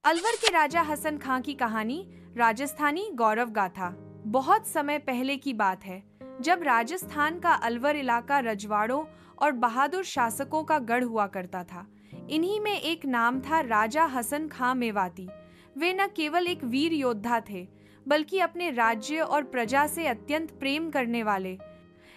अलवर के राजा हसन खां की कहानी राजस्थानी गौरव गाथा। बहुत समय पहले की बात है, जब राजस्थान का अलवर इलाका रजवाड़ों और बहादुर शासकों का गढ़ हुआ करता था। इन्हीं में एक नाम था राजा हसन खां मेवाती। वे न केवल एक वीर योद्धा थे, बल्कि अपने राज्य और प्रजा से अत्यंत प्रेम करने वाले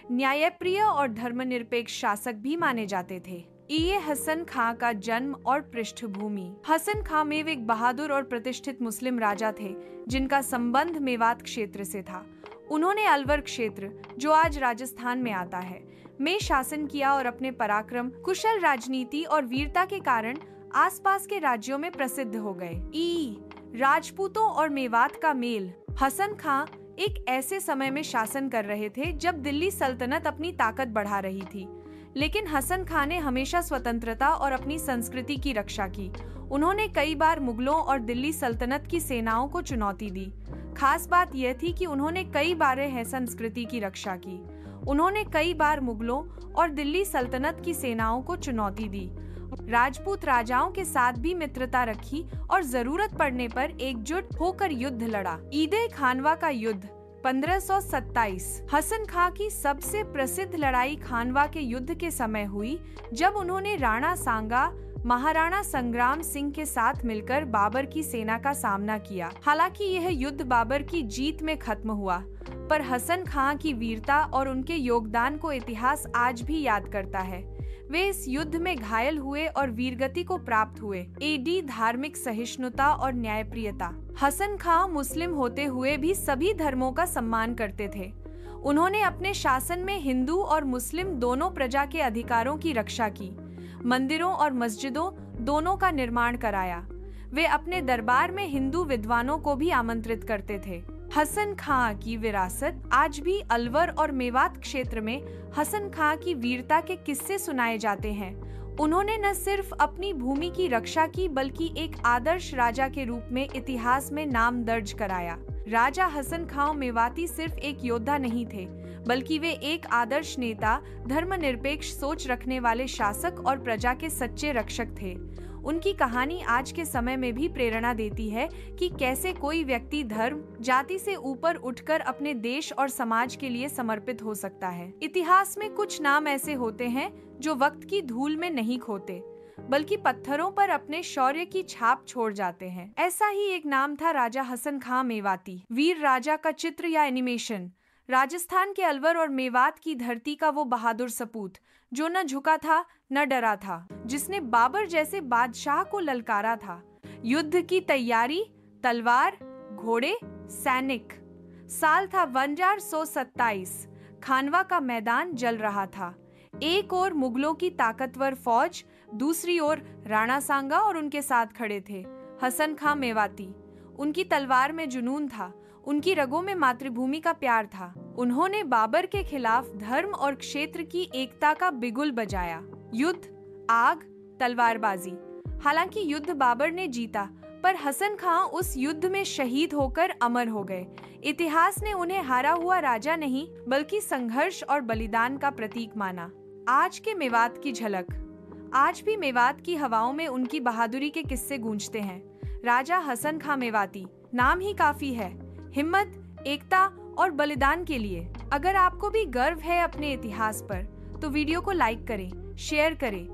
न्यायप्रिय और धर्मनिरपेक्ष शासक भी माने जाते थे। ये हसन खां का जन्म और पृष्ठभूमि। हसन खां मेव एक बहादुर और प्रतिष्ठित मुस्लिम राजा थे, जिनका संबंध मेवात क्षेत्र से था। उन्होंने अलवर क्षेत्र, जो आज राजस्थान में आता है, में शासन किया और अपने पराक्रम, कुशल राजनीति और वीरता के कारण आसपास के राज्यों में प्रसिद्ध हो गए। राजपूतों और मेवात का मेल। हसन खां एक ऐसे समय में शासन कर रहे थे जब दिल्ली सल्तनत अपनी ताकत बढ़ा रही थी, लेकिन हसन खां ने हमेशा स्वतंत्रता और अपनी संस्कृति की रक्षा की। उन्होंने कई बार मुगलों और दिल्ली सल्तनत की सेनाओं को चुनौती दी। खास बात यह थी कि उन्होंने कई बार है संस्कृति की रक्षा की। उन्होंने कई बार मुगलों और दिल्ली सल्तनत की सेनाओं को चुनौती दी, राजपूत राजाओं के साथ भी मित्रता रखी और जरूरत पड़ने पर एकजुट होकर युद्ध लड़ा। ईदे खानवा का युद्ध 1527। हसन खां की सबसे प्रसिद्ध लड़ाई खानवा के युद्ध के समय हुई, जब उन्होंने राणा सांगा महाराणा संग्राम सिंह के साथ मिलकर बाबर की सेना का सामना किया। हालांकि यह युद्ध बाबर की जीत में खत्म हुआ, पर हसन खां की वीरता और उनके योगदान को इतिहास आज भी याद करता है। वे इस युद्ध में घायल हुए और वीरगति को प्राप्त हुए। एडी धार्मिक सहिष्णुता और न्यायप्रियता। हसन खां मुस्लिम होते हुए भी सभी धर्मों का सम्मान करते थे। उन्होंने अपने शासन में हिंदू और मुस्लिम दोनों प्रजा के अधिकारों की रक्षा की। मंदिरों और मस्जिदों दोनों का निर्माण कराया। वे अपने दरबार में हिंदू विद्वानों को भी आमंत्रित करते थे। हसन खां की विरासत। आज भी अलवर और मेवात क्षेत्र में हसन खां की वीरता के किस्से सुनाए जाते हैं। उन्होंने न सिर्फ अपनी भूमि की रक्षा की, बल्कि एक आदर्श राजा के रूप में इतिहास में नाम दर्ज कराया। राजा हसन खां मेवाती सिर्फ एक योद्धा नहीं थे, बल्कि वे एक आदर्श नेता, धर्मनिरपेक्ष सोच रखने वाले शासक और प्रजा के सच्चे रक्षक थे। उनकी कहानी आज के समय में भी प्रेरणा देती है कि कैसे कोई व्यक्ति धर्म, जाति से ऊपर उठकर अपने देश और समाज के लिए समर्पित हो सकता है। इतिहास में कुछ नाम ऐसे होते हैं जो वक्त की धूल में नहीं खोते, बल्कि पत्थरों पर अपने शौर्य की छाप छोड़ जाते हैं। ऐसा ही एक नाम था राजा हसन खां मेवाती। वीर राजा का चित्र या एनिमेशन। राजस्थान के अलवर और मेवात की धरती का वो बहादुर सपूत, जो न झुका था न डरा था, जिसने बाबर जैसे बादशाह को ललकारा था। युद्ध की तैयारी, तलवार, घोड़े, सैनिक। साल था 1527। खानवा का मैदान जल रहा था। एक ओर मुगलों की ताकतवर फौज, दूसरी ओर राणा सांगा और उनके साथ खड़े थे हसन खां मेवाती। उनकी तलवार में जुनून था, उनकी रगों में मातृभूमि का प्यार था। उन्होंने बाबर के खिलाफ धर्म और क्षेत्र की एकता का बिगुल बजाया। युद्ध, आग, तलवारबाजी। हालांकि युद्ध बाबर ने जीता, पर हसन खां उस युद्ध में शहीद होकर अमर हो गए। इतिहास ने उन्हें हारा हुआ राजा नहीं, बल्कि संघर्ष और बलिदान का प्रतीक माना। आज के मेवात की झलक। आज भी मेवात की हवाओं में उनकी बहादुरी के किस्से गूंजते हैं। राजा हसन खां मेवाती, नाम ही काफी है हिम्मत, एकता और बलिदान के लिए। अगर आपको भी गर्व है अपने इतिहास पर, तो वीडियो को लाइक करें, शेयर करें